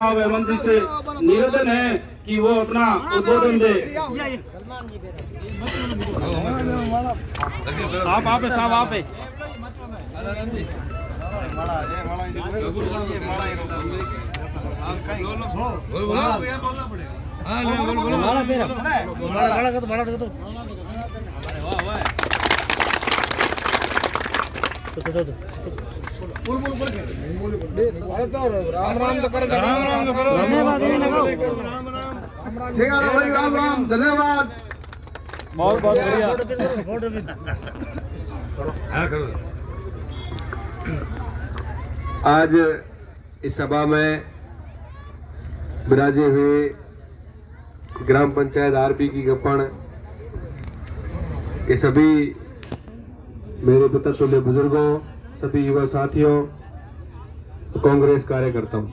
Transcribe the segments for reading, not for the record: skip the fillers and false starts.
मंत्री से निवेदन है कि वो अपना उद्बोधन दे। आप साहब आप राम राम तो करो, धन्यवाद राम राम धन्यवाद, बहुत बहुत बढ़िया। आज इस सभा में विराजे हुए ग्राम पंचायत आरपी की गपण के सभी मेरे पिता तुल्य बुजुर्गों, सभी युवा साथियों, कांग्रेस कार्यकर्ताओं,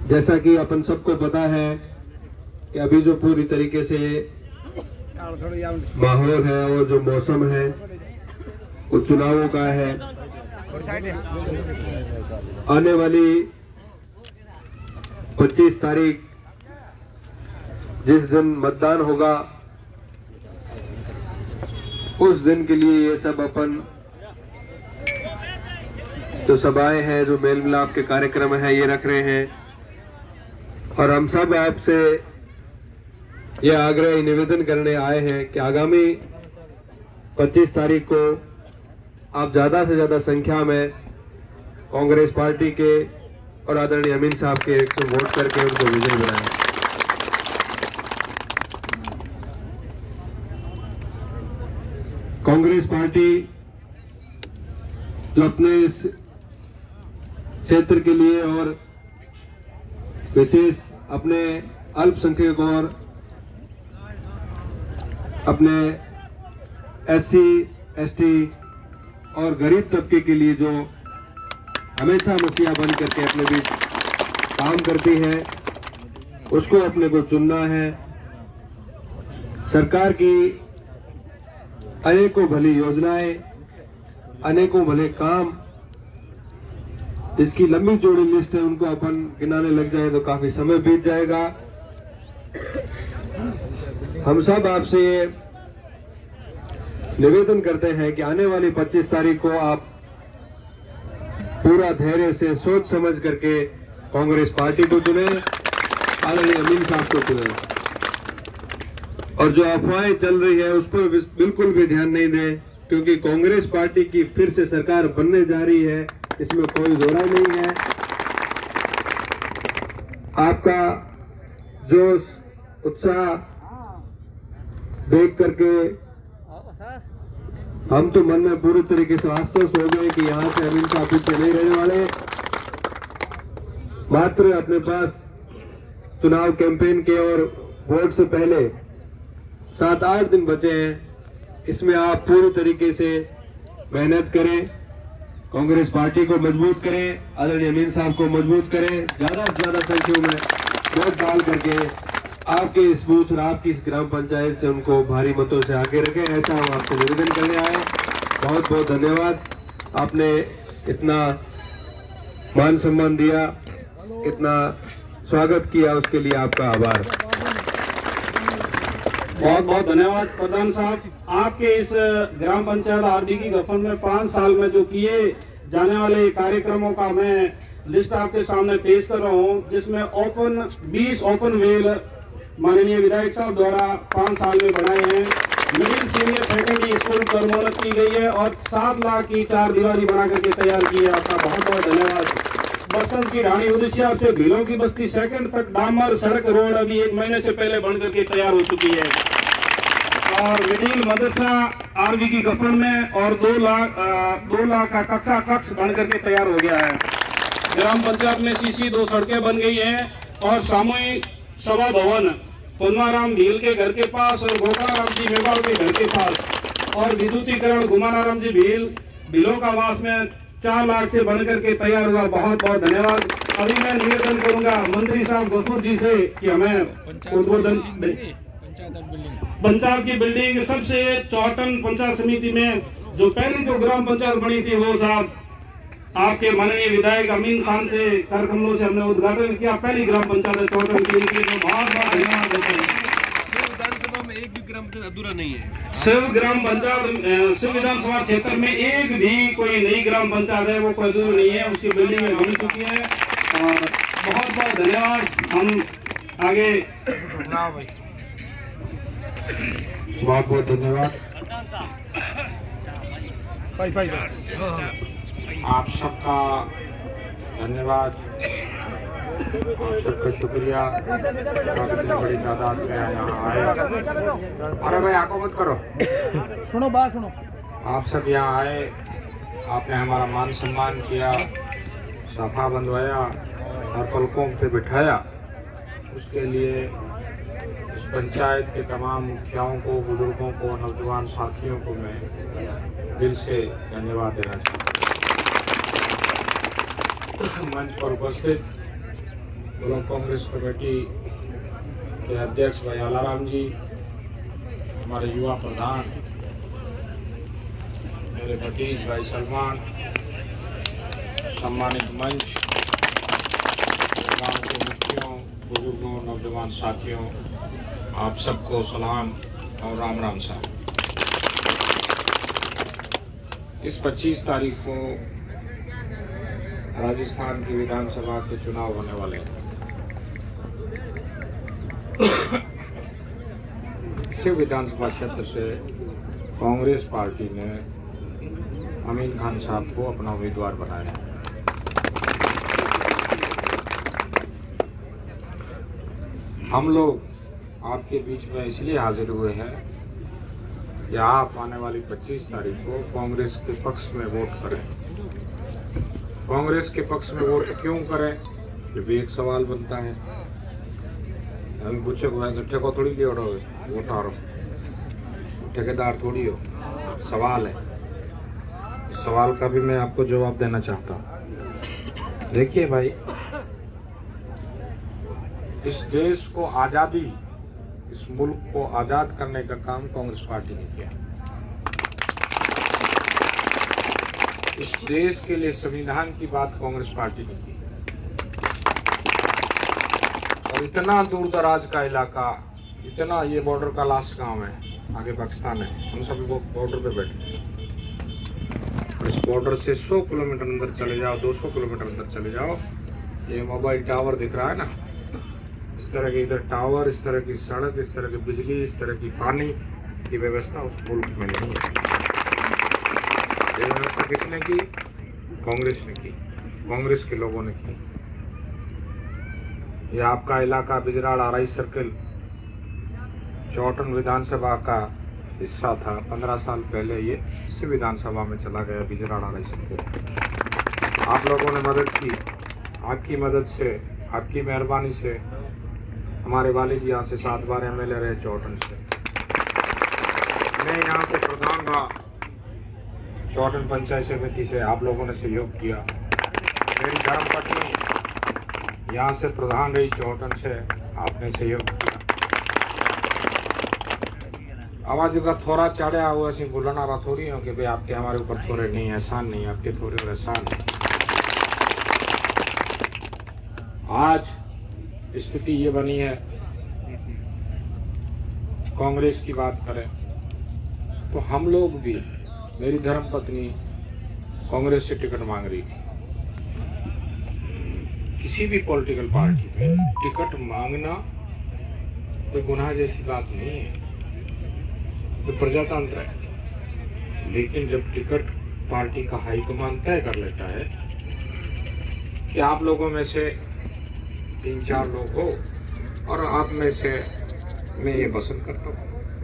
जैसा कि अपन सबको पता है कि अभी जो पूरी तरीके से माहौल है और जो मौसम है वो चुनावों का है। आने वाली 25 तारीख जिस दिन मतदान होगा उस दिन के लिए ये सब अपन जो सभाएं हैं, जो मेल मिलाप के कार्यक्रम है, ये रख रहे हैं। और हम सब आपसे ये आग्रह निवेदन करने आए हैं कि आगामी 25 तारीख को आप ज्यादा से ज्यादा संख्या में कांग्रेस पार्टी के और आदरणीय अमीन साहब के वोट करके उनको विजयी बनाएं। कांग्रेस पार्टी जो अपने इस क्षेत्र के लिए और विशेष अपने अल्पसंख्यक और अपने SC, ST और गरीब तबके के लिए जो हमेशा मसीहा बन करके अपने बीच काम करती है, उसको अपने को चुनना है। सरकार की अनेकों भली योजनाएं, अनेकों भले काम, जिसकी लंबी चौड़ी लिस्ट है, उनको अपन गिनाने लग जाए तो काफी समय बीत जाएगा। हम सब आपसे ये निवेदन करते हैं कि आने वाली 25 तारीख को आप पूरा धैर्य से सोच समझ करके कांग्रेस पार्टी को चुने, आदरणीय अमीन साहब को चुने, और जो अफवाहें चल रही है उस पर बिल्कुल भी ध्यान नहीं दें, क्योंकि कांग्रेस पार्टी की फिर से सरकार बनने जा रही है, इसमें कोई दोहराई नहीं है। आपका जोश, उत्साह देख करके हम तो मन में पूरी तरीके से आश्वस्त हो गए कि यहाँ से अमीन साहब पीछे नहीं रहने वाले। मात्र अपने पास चुनाव कैंपेन के और वोट से पहले 7-8 दिन बचे हैं। इसमें आप पूरी तरीके से मेहनत करें, कांग्रेस पार्टी को मजबूत करें, आदरणीय अमीन साहब को मजबूत करें, ज्यादा से ज्यादा संख्या में वोट डाल करके आपके इस बूथ और आपकी इस ग्राम पंचायत से उनको भारी मतों से आगे रखें। ऐसा हम आपसे निवेदन करने आए। बहुत बहुत धन्यवाद, आपने इतना मान सम्मान दिया, इतना स्वागत किया, उसके लिए आपका आभार। बहुत बहुत धन्यवाद प्रधान साहब। आपके इस ग्राम पंचायत आरडी की गफन में 5 साल में जो किए जाने वाले कार्यक्रमों का मैं लिस्ट आपके सामने पेश कर रहा हूं, जिसमें 20 ओपन वेल माननीय विधायक साहब द्वारा 5 साल में बनाए हैं। मिडिल सीनियर सेकेंडरी स्कूल पर मरम्मत की गई है और 7 लाख की 4 दीवारी बना करके तैयार की है। आपका बहुत बहुत धन्यवाद। बसंत की रानी उद्देश्य से भीलों की बस्ती सेकंड तक डामर सड़क रोड अभी 1 महीने से पहले बन करके तैयार हो चुकी है। और मिडिल मदरसा आरवी की गफन में और 2 लाख का कक्षा कक्ष बन करके तैयार हो गया है। ग्राम पंचायत में सीसी 2 सड़कें बन गई है और सामूहिक सभा भवन पन्नाराम भील के घर के पास और गोपाराम जी मेवाड़ के घर के पास और विद्युतीकरण गुमानाराम जी भीलों का वास में 4 लाख से बन करके तैयार हुआ। बहुत बहुत धन्यवाद। अभी मैं निवेदन करूंगा मंत्री साहब गफूर जी से कि हमें उद्बोधन पंचायत की बिल्डिंग सबसे चौटन पंचायत समिति में जो पहली जो ग्राम पंचायत बनी थी वो साहब आपके माननीय विधायक अमीन खान से कर कमलों से हमने उद्घाटन किया। पहली ग्राम पंचायत चौटन की, इनके लिए बहुत बहुत धन्यवाद देते हैं। विधानसभा में एक भी ग्राम पंचायत अधूरा नहीं है। शिव ग्राम पंचायत, शिव विधानसभा क्षेत्र में एक भी कोई नई ग्राम पंचायत है वो कोई अधूरी नहीं है, उसकी बिल्डिंग बन चुकी है। और बहुत बहुत धन्यवाद। हम आगे बहुत बहुत धन्यवाद। आप सबका धन्यवाद, आप सबका शुक्रिया। इतनी बड़ी तादाद में यहाँ आए। अरे भाई आंखों मत करो, सुनो बात सुनो। आप सब यहाँ आए, आपने हमारा मान सम्मान किया, सफा बंधवाया और पलकों पे बिठाया। उसके लिए इस पंचायत के तमाम मुखियाओं को, बुजुर्गों को, नौजवान साथियों को मैं दिल से धन्यवाद देना चाहता हूँ। मंच पर उपस्थित ब्लॉक कांग्रेस कमेटी के अध्यक्ष भाई आलाराम जी, हमारे युवा प्रधान मेरे भतीज भाई सलमान, सम्मानित मंच, गाँव के मुखियों, बुजुर्गों, नौजवान साथियों, आप सबको सलाम और राम राम साहब। इस 25 तारीख को राजस्थान की विधानसभा के चुनाव होने वाले हैं। शिव विधानसभा क्षेत्र से कांग्रेस पार्टी ने अमीन खान साहब को अपना उम्मीदवार बनाया है। हम लोग आपके बीच में इसलिए हाजिर हुए हैं कि आप आने वाली 25 तारीख को कांग्रेस के पक्ष में वोट करें। कांग्रेस के पक्ष में वोट क्यों करें, ये भी एक सवाल बनता है। हम पूछे ठेको थोड़ी लिया वोट आ रहा, ठेकेदार थोड़ी हो, सवाल है। इस सवाल का भी मैं आपको जवाब देना चाहता हूँ। देखिए भाई, इस देश को आजादी, इस मुल्क को आजाद करने का काम कांग्रेस पार्टी ने किया। इस देश के लिए संविधान की बात कांग्रेस पार्टी ने की। और इतना दूर दराज का इलाका, इतना, ये बॉर्डर का लास्ट गांव है, आगे पाकिस्तान है, हम सभी वो बॉर्डर पे बैठे। और इस बॉर्डर से 100 किलोमीटर अंदर चले जाओ, 200 किलोमीटर अंदर चले जाओ, ये मोबाइल टावर दिख रहा है ना, इस तरह के इधर टावर, इस तरह की सड़क, इस तरह की बिजली, इस तरह की पानी की व्यवस्था उस मुल्क में नहीं है। ये व्यवस्था किसने की? कांग्रेस ने की, कांग्रेस के लोगों ने की। ये आपका इलाका बिजराड़ आरई सर्किल चौटन विधानसभा का हिस्सा था। 15 साल पहले ये इसी विधानसभा में चला गया, बिजराड़ आरई सर्किल। आप लोगों ने मदद की, आपकी मदद से, आपकी मेहरबानी से हमारे वालिद यहाँ से 7 बार MLA रहे चौटन से। मैं यहाँ से प्रधान रहा चौटन पंचायत समिति से, आप लोगों ने सहयोग किया। मेरी धर्मपत्नी यहाँ से प्रधान रही चौटन से, आपने सहयोग किया। आवाज का थोड़ा चढ़ा हुआ सी बोलना रहा थोड़ी हो कि भाई आपके हमारे ऊपर थोड़े नहीं, एहसान नहीं, आपके थोड़े और एहसान नहीं। आज स्थिति ये बनी है, कांग्रेस की बात करें तो हम लोग भी, मेरी धर्मपत्नी कांग्रेस से टिकट मांग रही थी। किसी भी पॉलिटिकल पार्टी में टिकट मांगना कोई गुनाह जैसी बात नहीं है, तो प्रजातंत्र है। लेकिन जब टिकट पार्टी का हाईकमान तय कर लेता है कि आप लोगों में से 3-4 लोग हो और आप में से मैं ये पसंद करता हूँ,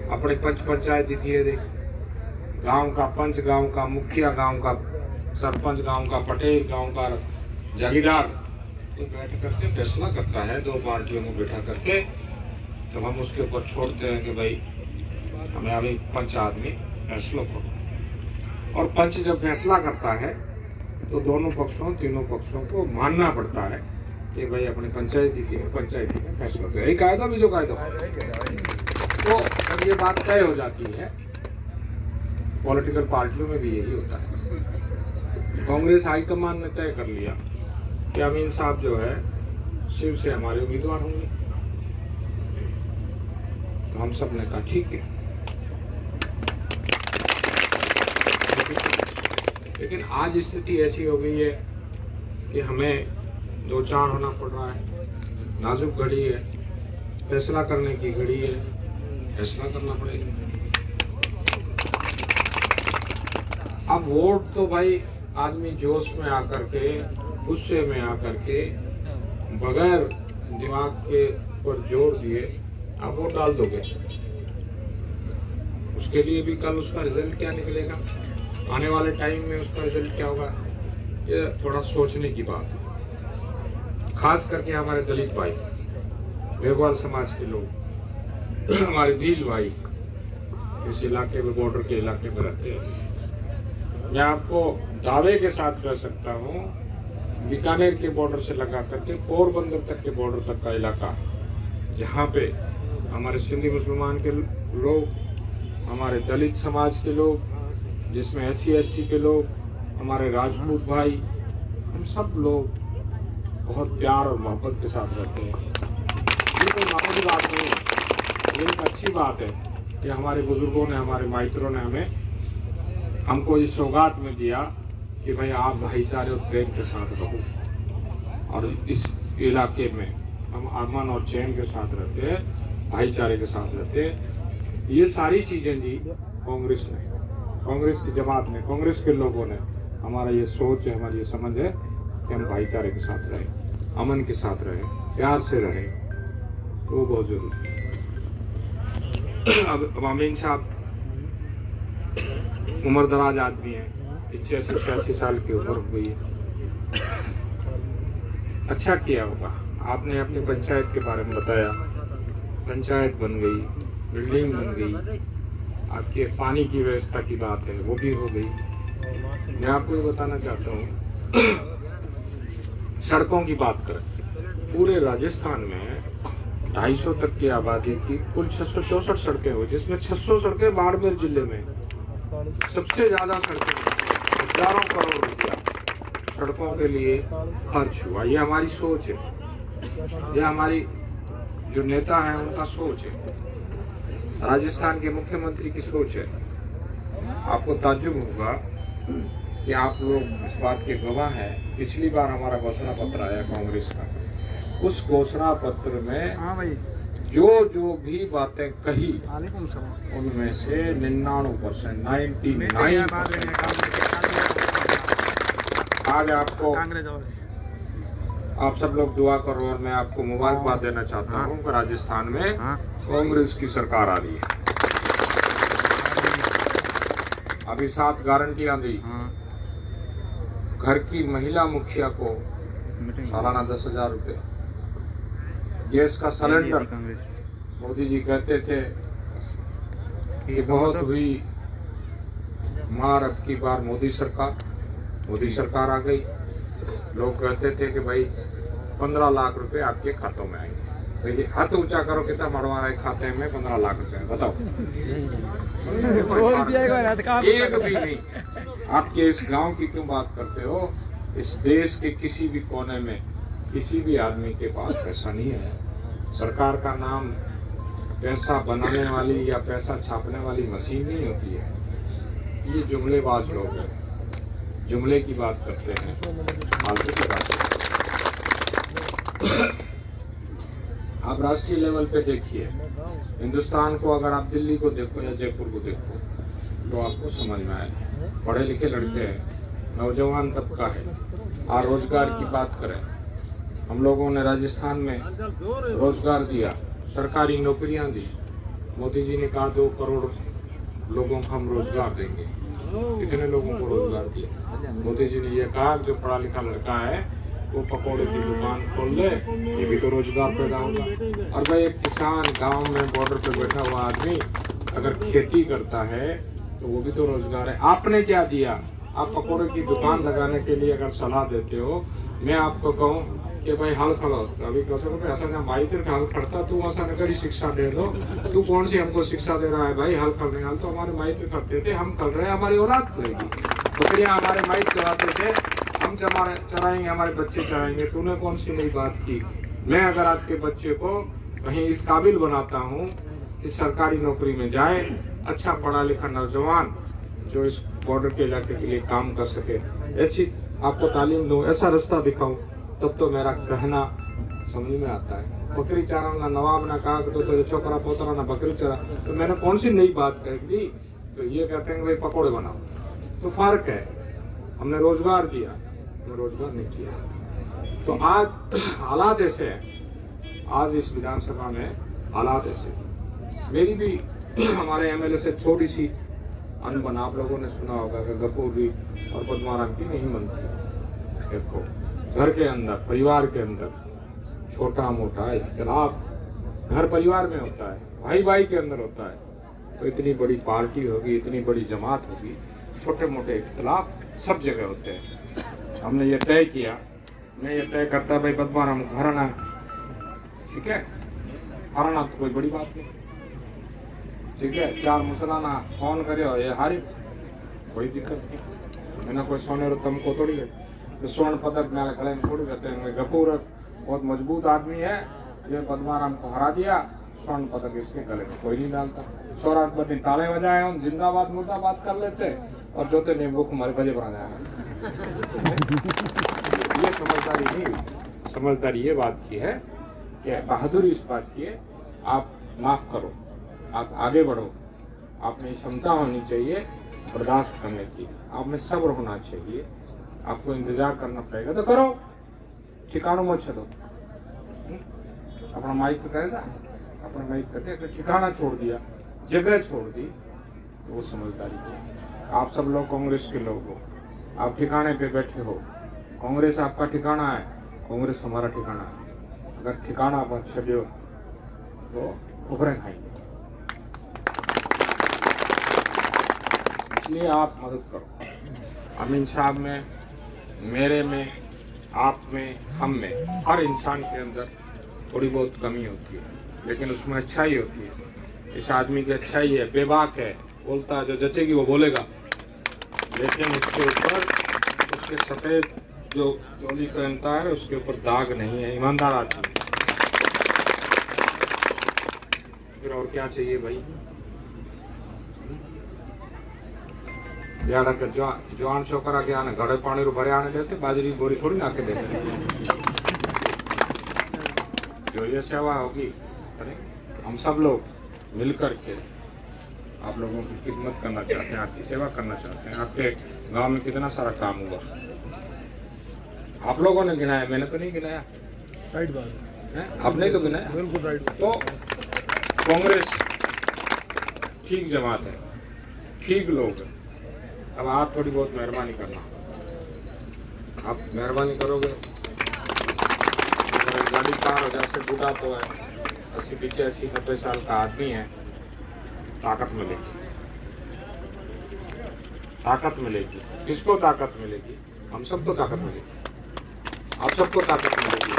अपने पंचायत दिखिए, देख, गांव का पंच, गांव का मुखिया, गांव का सरपंच, गांव का पटेल, गांव का जागीरदार, तो बैठ करके फैसला करता है 2 पार्टियों को बैठा करके, तो हम उसके ऊपर छोड़ते हैं कि भाई हमें अभी पंच आदमी फैसला करो। और पंच जब फैसला करता है तो दोनों पक्षों, तीनों पक्षों को मानना पड़ता है कि भाई अपने पंचायती में फैसला करें। यही कायदा भी जो कायदा, तो जब ये बात तय हो जाती है पॉलिटिकल पार्टियों में भी यही होता है। कांग्रेस हाईकमान ने तय कर लिया कि अमीन साहब जो है शिव से हमारे उम्मीदवार होंगे, तो हम सब ने कहा ठीक है। लेकिन आज स्थिति ऐसी हो गई है कि हमें दो चार होना पड़ रहा है। नाजुक घड़ी है, फैसला करने की घड़ी है, फैसला करना पड़ेगा। अब वोट तो भाई आदमी जोश में आकर के, गुस्से में आकर के, बगैर दिमाग के पर जोर दिए आप वोट डाल दोगे, उसके लिए भी कल उसका रिजल्ट क्या निकलेगा, आने वाले टाइम में उसका रिजल्ट क्या होगा, ये थोड़ा सोचने की बात है। खास करके हमारे दलित भाई, बेगवाल समाज के लोग, हमारे भील भाई इस इलाके में, बॉर्डर के इलाके में रहते हैं। मैं आपको दावे के साथ कह सकता हूँ, बीकानेर के बॉर्डर से लगा करके पोरबंदर तक के बॉर्डर तक का इलाका, जहाँ पे हमारे सिंधी मुसलमान के लोग, हमारे दलित समाज के लोग, जिसमें SC ST के लोग, हमारे राजपूत भाई, हम सब लोग बहुत प्यार और मोहब्बत के साथ रहते हैं। ये कोई मामूली बात नहीं है, ये एक अच्छी बात है कि हमारे बुजुर्गों ने, हमारे माइत्रों ने हमको इस सौगात में दिया कि भाई आप भाईचारे और प्रेम के साथ रहो। और इस इलाके में हम अमन और चैन के साथ रहते हैं, भाईचारे के साथ रहते हैं। ये सारी चीजें दी कांग्रेस ने, कांग्रेस की जमात ने, कांग्रेस के लोगों ने। हमारा ये सोच है, हमारी ये समझ है कि हम भाईचारे के साथ रहें, अमन के साथ रहें, प्यार से रहें, वो बहुत जरूरी है। अब अमीन साहब उम्र दराज आदमी है, 85-86 साल की उम्र हो गई है। अच्छा किया होगा आपने अपनी पंचायत के बारे में बताया, पंचायत बन गई, बिल्डिंग बन गई, आपके पानी की व्यवस्था की बात है वो भी हो गई। मैं आपको ये बताना चाहता हूँ, सड़कों की बात करें, पूरे राजस्थान में 250 तक की आबादी की कुल 664 सड़कें हुई, जिसमें 600 सड़कें बाड़मेर जिले में। सबसे ज्यादा सड़कें, हजारों करोड़ रुपया सड़कों के लिए खर्च हुआ। ये हमारी सोच है, ये हमारी जो नेता है उनका सोच है, राजस्थान के मुख्यमंत्री की सोच है। आपको ताज्जुब होगा कि आप लोग इस बात के गवाह हैं। पिछली बार हमारा घोषणा पत्र आया कांग्रेस का, उस घोषणा पत्र में जो भी बातें कही उनमें से 99% 99% आज आपको, आप सब लोग दुआ करो और मैं आपको मुबारकबाद देना चाहता हूँ कि राजस्थान में कांग्रेस की सरकार आ रही है। अभी 7 गारंटियां दी। घर की महिला मुखिया को सालाना 10,000 रुपए, गैस का सिलेंडर, मोदी जी कहते थे कि बहुत हुई मार, अब की बार मोदी सरकार आ गई। लोग कहते थे कि भाई 15 लाख रुपए आपके खातों में आएंगे। देखिए हाथ ऊंचा करो, कितना मरवा रहे खाते में 15 लाख रुपए, बताओ। एक भी नहीं। आपके इस गांव की क्यों बात करते हो? इस देश के किसी भी कोने में किसी भी आदमी के पास पैसा नहीं है। सरकार का नाम पैसा बनाने वाली या पैसा छापने वाली मशीन नहीं होती है। ये जुमलेबाज लोग हैं, जुमले की बात करते हैं, फालतू की बात करते हैं। आप राष्ट्रीय लेवल पे देखिए, हिंदुस्तान को अगर आप दिल्ली को देखो या जयपुर को देखो तो आपको समझ में आए। पढ़े लिखे लड़के हैं, नौजवान तबका है। और रोजगार की बात करें, हम लोगों ने राजस्थान में रोजगार दिया, सरकारी नौकरियां दी। मोदी जी ने कहा 2 करोड़ लोगों को हम रोजगार देंगे। कितने लोगों को रोजगार दिया? मोदी जी ने यह कहा जो पढ़ा लिखा लड़का है वो पकौड़े की दुकान खोल ले, ये भी तो रोजगार पैदा होगा। और भाई एक किसान गांव में बॉर्डर पे बैठा हुआ आदमी अगर खेती करता है तो वो भी तो रोजगार है। आपने क्या दिया? आप पकौड़े की दुकान लगाने के लिए अगर सलाह देते हो, मैं आपको कहूँ कि भाई हल खड़ो अभी कसो को ऐसा ना माई तेरे हल खड़ता तू ऐसा न करी शिक्षा दे दो तू कौन सी हमको शिक्षा दे रहा है भाई हल खड़ रहे हल तो हमारे माई पे खड़ते थे हम खड़ रहे हैं हमारी औलाद खड़ेगी बकरियां हमारे माई चराते थे हम चराएंगे हमारे बच्चे चराएंगे तूने कौन सी नई बात की। मैं अगर आपके बच्चे को कहीं इस काबिल बनाता हूँ कि सरकारी नौकरी में जाए अच्छा पढ़ा लिखा नौजवान जो इस बॉर्डर के इलाके के लिए काम कर सके ऐसी आपको तालीम दूं ऐसा रास्ता दिखाऊं तब तो मेरा कहना समझ में आता है। बकरी चारा ना नवाब ना कहा तो छोकरा पोतरा ना बकरी चरा तो मैंने कौन सी नई बात कह दी तो ये कहते हैं भाई पकौड़े बनाओ तो फर्क है। हमने रोजगार दिया रोजगार नहीं किया। तो आज हालात ऐसे हैं आज इस विधानसभा में हालात ऐसे मेरी भी हमारे एमएलए से छोटी सी अनबन आप लोगों ने सुना होगा कि गफूरी और पद्माराम की नहीं बनती। देखो घर के अंदर परिवार के अंदर छोटा मोटा इख्तिलाफ घर परिवार में होता है भाई भाई के अंदर होता है तो इतनी बड़ी पार्टी होगी इतनी बड़ी जमात होगी छोटे मोटे इख्तिलाफ सब जगह होते हैं। हमने ये तय किया मैं ये तय करता भाई पद्माराम घर आना ठीक है हराना तो कोई बड़ी बात नहीं ठीक है 4 मुसलाना फोन करे ये हारी कोई दिक्कत नहीं मैंने कोई सोने रतम को थोड़ी है स्वर्ण पदक मेरे गले में थोड़ी रहते हैं। गफूर बहुत मजबूत आदमी है ये पद्माराम को हरा दिया स्वर्ण पदक इसके गले में कोई नहीं डालता। सौराठ बटी ताले बजाए हम जिंदाबाद मुर्दाबाद कर लेते और जोते नींबू को हमारे बजे बना जाएगा। ये समझदारी नहीं समझदारी ये बात की है कि बहादुरी इस बात की है आप माफ करो आप आगे बढ़ो आप में क्षमता होनी चाहिए बर्दाश्त करने की आप में सब्र होना चाहिए आपको इंतजार करना पड़ेगा तो करो ठिकानों मत चलो अपना माइक तो करेगा अपना माइक करते अगर ठिकाना छोड़ दिया जगह छोड़ दी तो वो समझदारी है। आप सब लोग कांग्रेस के लोग हो आप ठिकाने पे बैठे हो कांग्रेस आपका ठिकाना है कांग्रेस हमारा ठिकाना है अगर ठिकाना आप छो तो उभरे खाएंगे इसलिए आप मदद करो। अमीन साहब में मेरे में आप में हम में हर इंसान के अंदर थोड़ी बहुत कमी होती है लेकिन उसमें अच्छाई होती है। इस आदमी की अच्छाई है बेबाक है बोलता है जो जचेगी वो बोलेगा लेकिन उसके ऊपर उसके सफेद जो चोली पहनता है उसके ऊपर दाग नहीं है ईमानदार आदमी। फिर और क्या चाहिए भाई यार जवान छोकरा के आने घड़े पानी रो भरे आने देते बाजरी बोरी थोड़ी ना के देते जो ये सेवा होगी हम सब लोग मिलकर के आप लोगों की खिदमत करना चाहते हैं आपकी सेवा करना चाहते हैं। आपके गांव में कितना सारा काम हुआ आप लोगों ने गिनाया मैंने तो नहीं गिनाया राइट बात है आपने तो गिनाया बिल्कुल राइट। तो कांग्रेस ठीक जमात है ठीक लोग हैं। अब आप थोड़ी बहुत मेहरबानी करना आप मेहरबानी करोगे गाड़ी कार हो जैसे बूढ़ा तो है 80-85-90 साल का आदमी है ताकत मिलेगी किसको ताकत मिलेगी हम सबको ताकत मिलेगी आप सबको ताकत मिलेगी।